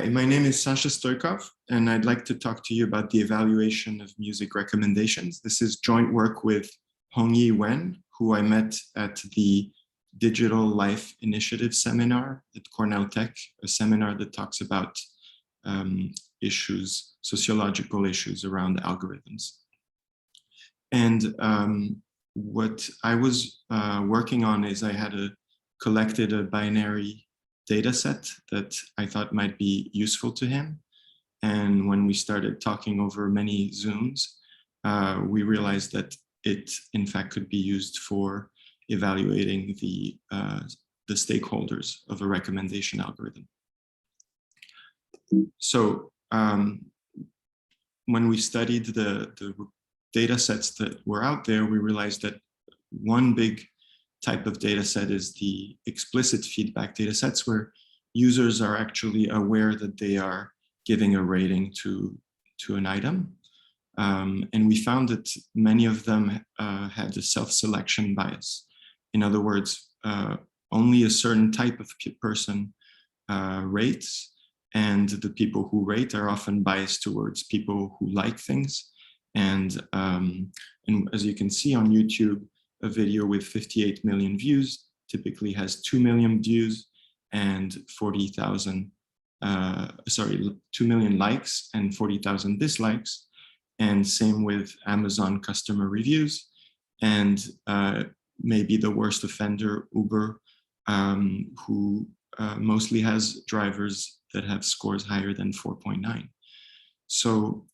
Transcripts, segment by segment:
Hi, my name is Sasha Stoikov, and I'd like to talk to you about the evaluation of music recommendations. This is joint work with Hongyi Wen, who I met at the Digital Life Initiative seminar at Cornell Tech, a seminar that talks about sociological issues around algorithms. And what I was working on is I had collected a binary data set that I thought might be useful to him. And when we started talking over many Zooms, we realized that it, in fact, could be used for evaluating the stakeholders of a recommendation algorithm. So when we studied the data sets that were out there, we realized that one big type of data set is the explicit feedback data sets, where users are actually aware that they are giving a rating to an item. And we found that many of them had a self-selection bias. In other words, only a certain type of person rates, and the people who rate are often biased towards people who like things. And as you can see on YouTube, a video with 58 million views typically has 2 million views and 40,000, 2 million likes and 40,000 dislikes. And same with Amazon customer reviews. And maybe the worst offender, Uber, who mostly has drivers that have scores higher than 4.9. So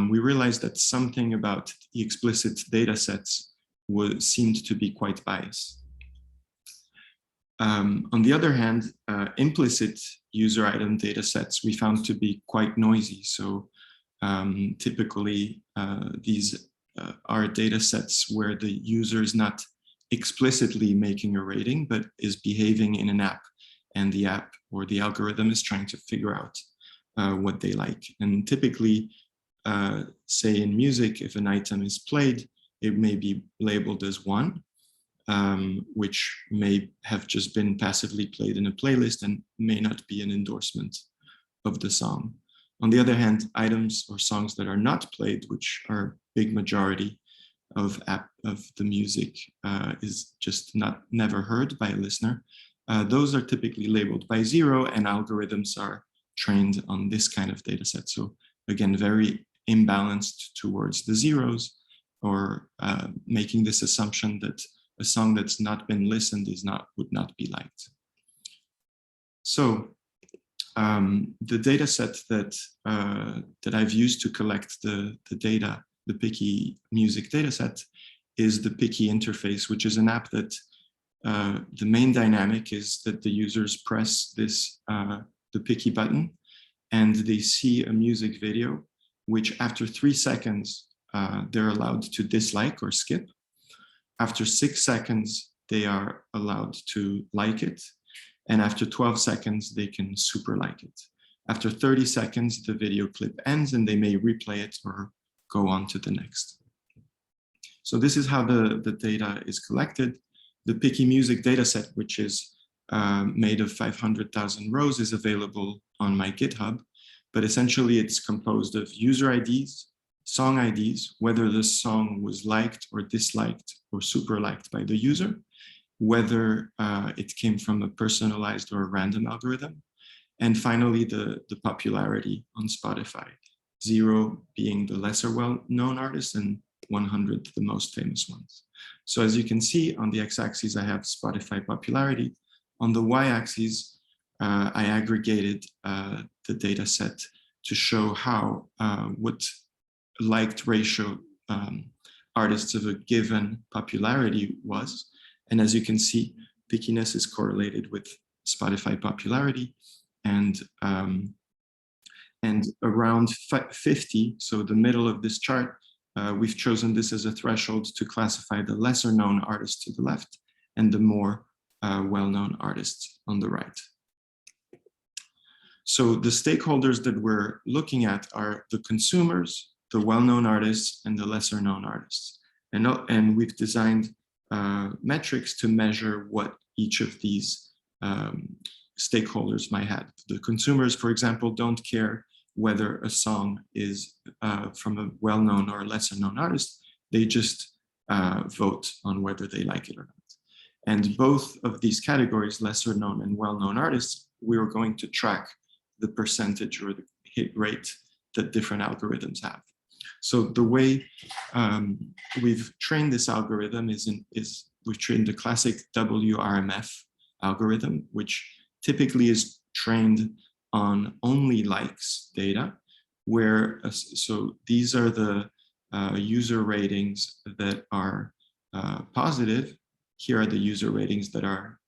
we realized that something about the explicit data sets seemed to be quite biased. On the other hand, implicit user item data sets we found to be quite noisy. So typically these are data sets where the user is not explicitly making a rating, but is behaving in an app, and the app or the algorithm is trying to figure out what they like. And typically, say in music, if an item is played, it may be labeled as 1, which may have just been passively played in a playlist and may not be an endorsement of the song. On the other hand, items or songs that are not played, which are a big majority of the music, is just never heard by a listener. Those are typically labeled by 0, and algorithms are trained on this kind of data set. So again, very imbalanced towards the zeros, or making this assumption that a song that's not been listened would not be liked. So the data set that I've used to collect the data, the Piki music data set, is the Piki interface, which is an app that the main dynamic is that the users press the Piki button, and they see a music video, which after 3 seconds, they're allowed to dislike or skip. After 6 seconds, they are allowed to like it. And after 12 seconds, they can super like it. After 30 seconds, the video clip ends and they may replay it or go on to the next. So this is how the data is collected. The Piki music dataset, which is made of 500,000 rows, is available on my GitHub. But essentially, it's composed of user IDs, song IDs, whether the song was liked or disliked or super liked by the user, whether it came from a personalized or a random algorithm, and finally, the popularity on Spotify, 0 being the lesser well-known artist and 100 the most famous ones. So as you can see, on the x-axis, I have Spotify popularity. On the y-axis, I aggregated the data set to show how what liked ratio artists of a given popularity was. And as you can see, Piki-ness is correlated with Spotify popularity, and around 50, so the middle of this chart, we've chosen this as a threshold to classify the lesser known artists to the left and the more well-known artists on the right. So the stakeholders that we're looking at are the consumers, the well-known artists, and the lesser known artists. And we've designed metrics to measure what each of these stakeholders might have. The consumers, for example, don't care whether a song is from a well-known or lesser known artist. They just vote on whether they like it or not. And both of these categories, lesser known and well-known artists, we are going to track the percentage or the hit rate that different algorithms have. So the way we've trained this algorithm is we've trained the classic WRMF algorithm, which typically is trained on only likes data, where so these are the user ratings that are positive. Here are the user ratings that are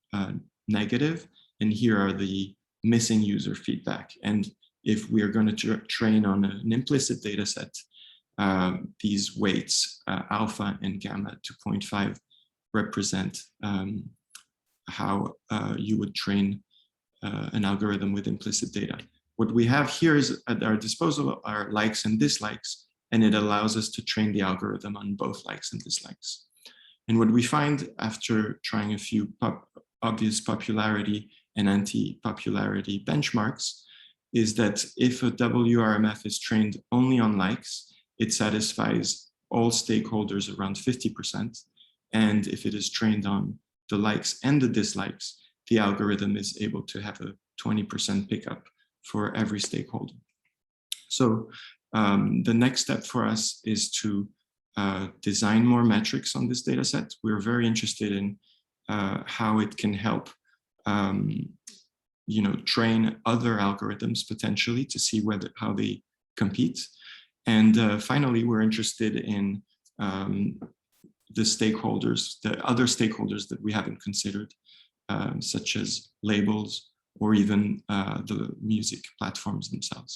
negative, and here are the missing user feedback. And if we are going to train on an implicit data set, these weights, alpha and gamma 2.5, represent how you would train an algorithm with implicit data. What we have here is at our disposal are likes and dislikes, and it allows us to train the algorithm on both likes and dislikes. And what we find after trying a few obvious popularity and anti-popularity benchmarks is that if a WRMF is trained only on likes, it satisfies all stakeholders around 50%. And if it is trained on the likes and the dislikes, the algorithm is able to have a 20% pickup for every stakeholder. So the next step for us is to design more metrics on this data set. We're very interested in how it can help train other algorithms potentially to see how they compete. And finally, we're interested in the stakeholders, the other stakeholders that we haven't considered, such as labels or even the music platforms themselves.